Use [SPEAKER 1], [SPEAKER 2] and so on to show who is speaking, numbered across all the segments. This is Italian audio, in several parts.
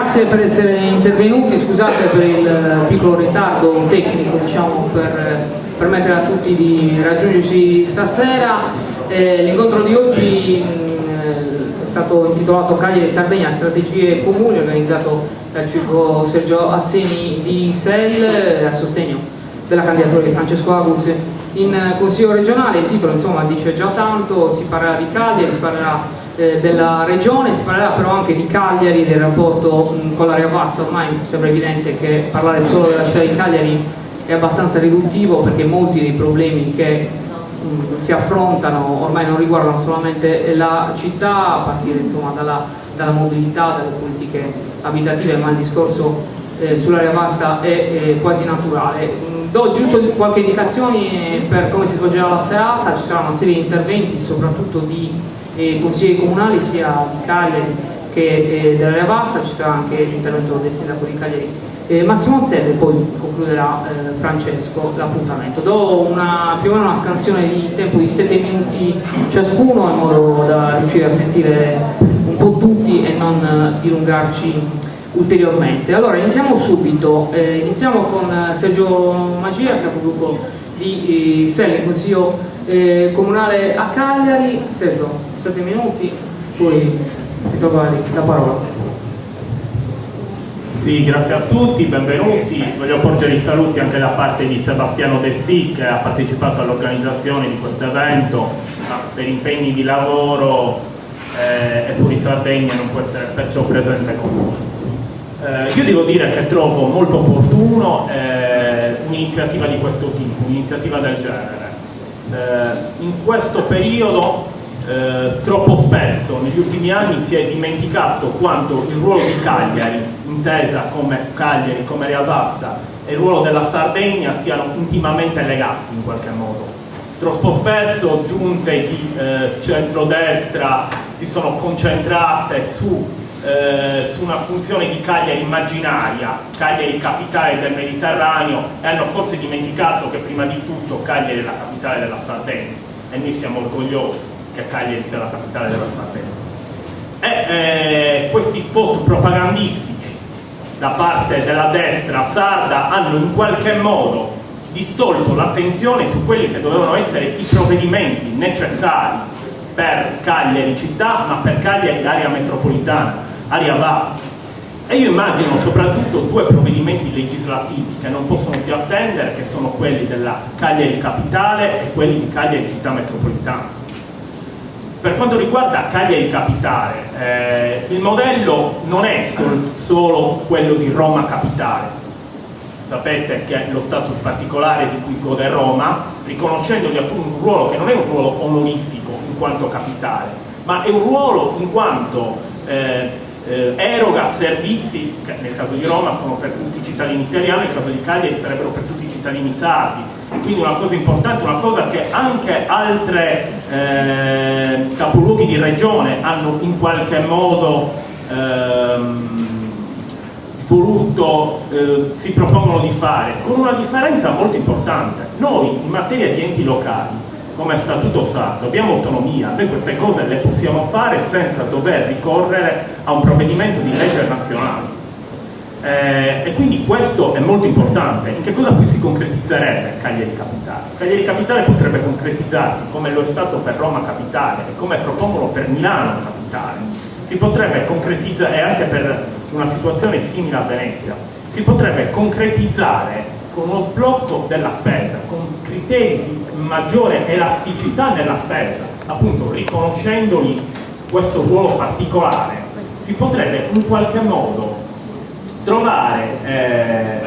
[SPEAKER 1] Grazie per essere intervenuti, scusate per il piccolo ritardo tecnico, diciamo, per permettere a tutti di raggiungerci stasera. L'incontro di oggi è stato intitolato Cagliari e Sardegna, strategie comuni, organizzato dal circo Sergio Azzeni di SEL a sostegno della candidatura di Francesco Agus in Consiglio regionale. Il titolo insomma dice già tanto, si parlerà di Cagliari, si parlerà della regione, si parlerà però anche di Cagliari e del rapporto con l'area vasta. Ormai sembra evidente che parlare solo della città di Cagliari è abbastanza riduttivo, perché molti dei problemi che si affrontano ormai non riguardano solamente la città, a partire insomma dalla mobilità, dalle politiche abitative, ma il discorso sull'area vasta è quasi naturale. Do giusto qualche indicazione per come si svolgerà la serata. Ci sarà una serie di interventi, soprattutto di consiglieri comunali sia di Cagliari che dell'area vasta. Ci sarà anche l'intervento del sindaco di Cagliari Massimo Zelle, poi concluderà Francesco l'appuntamento. Do più o meno una scansione di tempo di 7 minuti ciascuno, in modo da riuscire a sentire un po' tutti e non dilungarci ulteriormente. Allora iniziamo subito, iniziamo con Sergio Magia, capogruppo di SEL in Consiglio Comunale a Cagliari. Sergio, 7 minuti, poi ti trovi la parola.
[SPEAKER 2] Sì, grazie a tutti, benvenuti. Voglio porgere i saluti anche da parte di Sebastiano Dessì, che ha partecipato all'organizzazione di questo evento, ma per impegni di lavoro e fuori Sardegna non può essere perciò presente con noi. Io devo dire che trovo molto opportuno un'iniziativa di questo tipo, un'iniziativa del genere. In questo periodo troppo spesso negli ultimi anni si è dimenticato quanto il ruolo di Cagliari, intesa come Cagliari, come area vasta, e il ruolo della Sardegna siano intimamente legati in qualche modo. Troppo spesso giunte di centrodestra si sono concentrate su una funzione di Cagliari immaginaria, Cagliari capitale del Mediterraneo, e hanno forse dimenticato che prima di tutto Cagliari è la capitale della Sardegna, e noi siamo orgogliosi che Cagliari sia la capitale della Sardegna. E questi spot propagandistici da parte della destra sarda hanno in qualche modo distolto l'attenzione su quelli che dovevano essere i provvedimenti necessari per Cagliari città, ma per Cagliari area metropolitana, area vasta. E io immagino soprattutto 2 provvedimenti legislativi che non possono più attendere, che sono quelli della Cagliari capitale e quelli di Cagliari città metropolitana. Per quanto riguarda Cagliari capitale, il modello non è solo quello di Roma capitale. Sapete che lo status particolare di cui gode Roma, riconoscendogli appunto un ruolo che non è un ruolo onorifico in quanto capitale, ma è un ruolo in quanto eroga servizi che nel caso di Roma sono per tutti i cittadini italiani, nel caso di Cagliari sarebbero per tutti i cittadini sardi. Quindi una cosa importante, una cosa che anche altre capoluoghi di regione hanno in qualche modo voluto, si propongono di fare, con una differenza molto importante. Noi in materia di enti locali, come Statuto sardo, abbiamo autonomia, noi queste cose le possiamo fare senza dover ricorrere a un provvedimento di legge nazionale. E quindi questo è molto importante. In che cosa poi si concretizzerebbe Cagliari capitale? Cagliari capitale potrebbe concretizzarsi come lo è stato per Roma capitale e come propongono per Milano capitale. Si potrebbe concretizzare, e anche per una situazione simile a Venezia, si potrebbe concretizzare con uno sblocco della spesa, con criteri di maggiore elasticità nella spesa, appunto riconoscendogli questo ruolo particolare. Si potrebbe in qualche modo trovare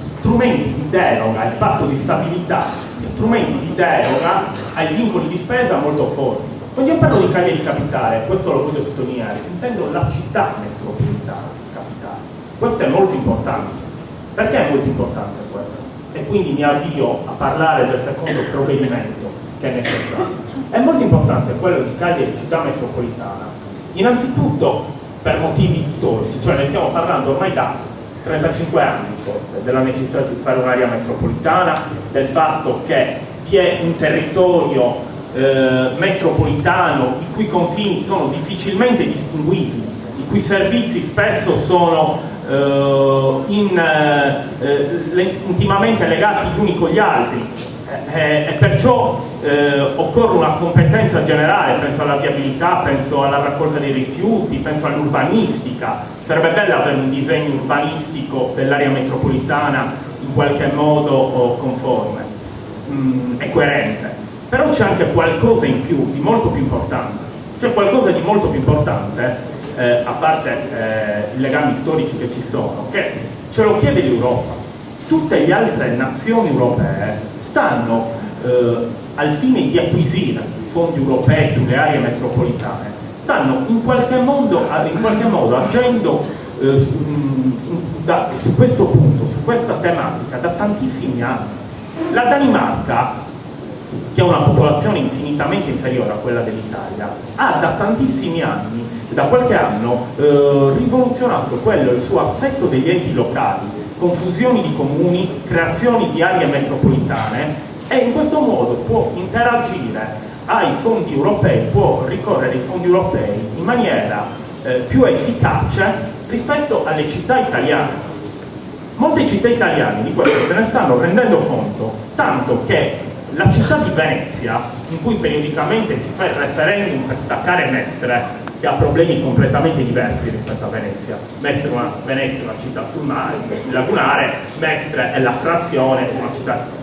[SPEAKER 2] strumenti di deroga al patto di stabilità, strumenti di deroga ai vincoli di spesa molto forti. Quando io parlo di Cagliari capitale, questo lo voglio sottolineare, intendo la città metropolitana capitale. Questo è molto importante. Perché è molto importante questo? E quindi mi avvio a parlare del secondo provvedimento che è necessario. È molto importante quello di Cagliari città metropolitana, innanzitutto per motivi storici, cioè ne stiamo parlando ormai da 35 anni forse, della necessità di fare un'area metropolitana, del fatto che vi è un territorio metropolitano i cui confini sono difficilmente distinguibili i cui servizi spesso sono intimamente legati gli uni con gli altri, e perciò occorre una competenza generale, penso alla viabilità, penso alla raccolta dei rifiuti, penso all'urbanistica. Sarebbe bello avere un disegno urbanistico dell'area metropolitana in qualche modo conforme e coerente. Però c'è anche qualcosa in più, di molto più importante. C'è qualcosa di molto più importante, a parte i legami storici che ci sono, che ce lo chiede l'Europa. Tutte le altre nazioni europee stanno, al fine di acquisire fondi europei sulle aree metropolitane, stanno in qualche modo agendo su questo punto, su questa tematica, da tantissimi anni. La Danimarca, che ha una popolazione infinitamente inferiore a quella dell'Italia, ha da tantissimi anni, da qualche anno, rivoluzionato il suo assetto degli enti locali, con fusioni di comuni, creazioni di aree metropolitane, e in questo modo può interagire ai fondi europei, può ricorrere ai fondi europei in maniera più efficace rispetto alle città italiane. Molte città italiane di questo se ne stanno rendendo conto, tanto che la città di Venezia, in cui periodicamente si fa il referendum per staccare Mestre, che ha problemi completamente diversi rispetto a Venezia. Venezia è una città sul mare, lagunare, Mestre è la frazione di una città.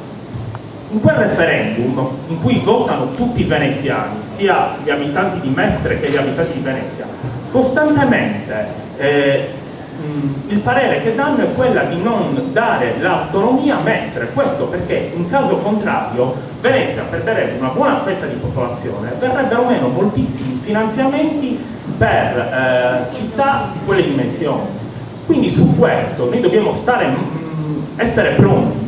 [SPEAKER 2] In quel referendum, in cui votano tutti i veneziani, sia gli abitanti di Mestre che gli abitanti di Venezia, costantemente il parere che danno è quella di non dare l'autonomia a Mestre. Questo perché in caso contrario Venezia perderebbe una buona fetta di popolazione, verrebbero meno moltissimi finanziamenti per città di quelle dimensioni. Quindi su questo noi dobbiamo essere pronti.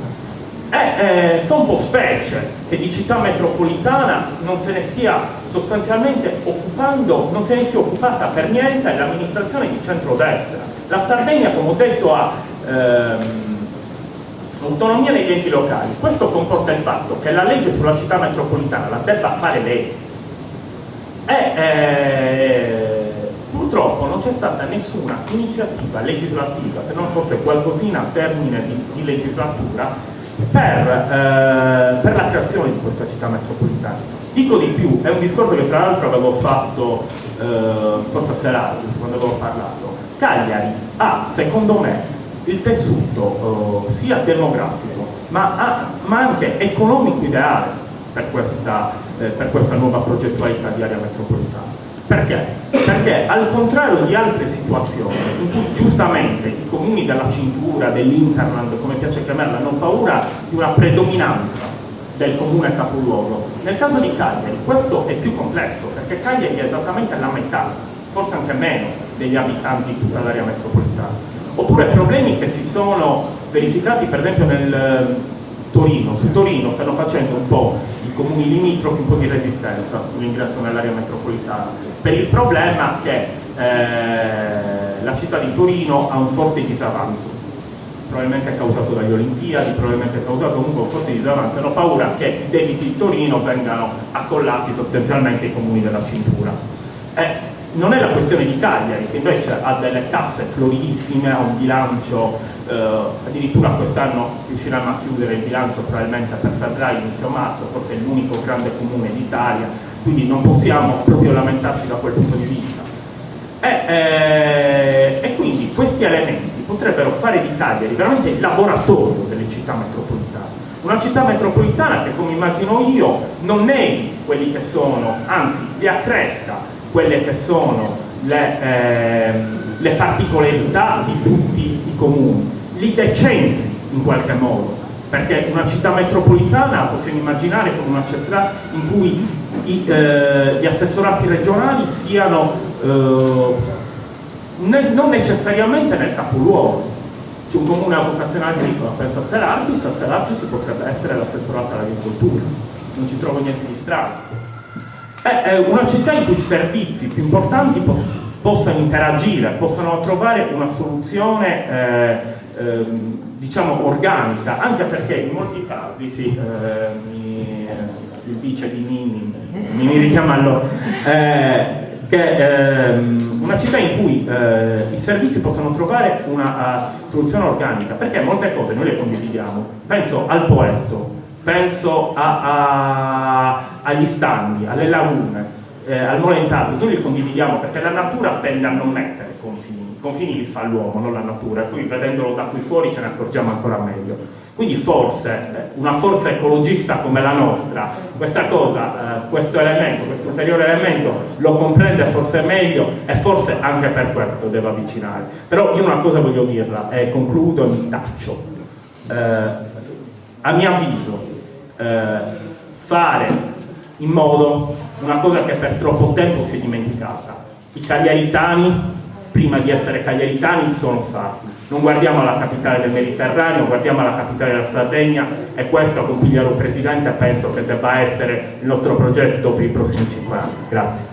[SPEAKER 2] Fa un po' specie che di città metropolitana non se ne stia sostanzialmente occupando, non se ne sia occupata per niente l'amministrazione di centrodestra. La Sardegna, come ho detto, ha autonomia negli enti locali. Questo comporta il fatto che la legge sulla città metropolitana la debba fare lei. Purtroppo non c'è stata nessuna iniziativa legislativa, se non forse qualcosina a termine di legislatura, per la creazione di questa città metropolitana. Dico di più, è un discorso che tra l'altro avevo fatto forse a Seragius quando avevo parlato. Cagliari ha, secondo me, il tessuto sia demografico ma anche economico ideale per questa nuova progettualità di area metropolitana. Perché? Perché al contrario di altre situazioni in cui giustamente i comuni della cintura, dell'Interland, come piace chiamarla, hanno paura di una predominanza del comune capoluogo, nel caso di Cagliari questo è più complesso, perché Cagliari è esattamente la metà, forse anche meno, degli abitanti di tutta l'area metropolitana. Oppure problemi che si sono verificati per esempio nel Torino. Su Torino stanno facendo un po' i comuni limitrofi un po' di resistenza sull'ingresso nell'area metropolitana, per il problema che la città di Torino ha un forte disavanzo, probabilmente causato dalle Olimpiadi, probabilmente causato comunque un forte disavanzo. Hanno paura che i debiti di Torino vengano accollati sostanzialmente ai comuni della cintura. Non è la questione di Cagliari, che invece ha delle casse floridissime, ha un bilancio, addirittura quest'anno riusciranno a chiudere il bilancio probabilmente per febbraio, inizio marzo, forse è l'unico grande comune d'Italia, quindi non possiamo proprio lamentarci da quel punto di vista. E quindi questi elementi potrebbero fare di Cagliari veramente il laboratorio delle città metropolitane. Una città metropolitana che, come immagino io, non neghi quelli che sono, anzi li accresca quelle che sono le particolarità di tutti i comuni, li decentri in qualche modo, perché una città metropolitana possiamo immaginare come una città in cui gli assessorati regionali siano non necessariamente nel capoluogo. C'è un comune a vocazione agricola, penso a Seragius si potrebbe essere l'assessorato all'agricoltura, non ci trovo niente di strano. È una città in cui i servizi più importanti possano interagire, possano trovare una soluzione diciamo organica, anche perché in molti casi il vice di Mini mi richiama allora, una città in cui i servizi possono trovare una soluzione organica, perché molte cose noi le condividiamo. Penso al Poetto, penso agli stagni, alle lagune, al Molentano, noi li condividiamo perché la natura tende a non mettere confini, i confini li fa l'uomo, non la natura, e poi vedendolo da qui fuori ce ne accorgiamo ancora meglio. Quindi forse una forza ecologista come la nostra, questa cosa, questo elemento, questo ulteriore elemento lo comprende forse meglio e forse anche per questo deve avvicinare. Però io una cosa voglio dirla e concludo e mi taccio. A mio avviso fare in modo una cosa che per troppo tempo si è dimenticata: i cagliaritani prima di essere cagliaritani sono sardi. Non guardiamo alla capitale del Mediterraneo, guardiamo alla capitale della Sardegna, e questo, con Pigliaro Presidente, penso che debba essere il nostro progetto per i prossimi 5 anni. Grazie.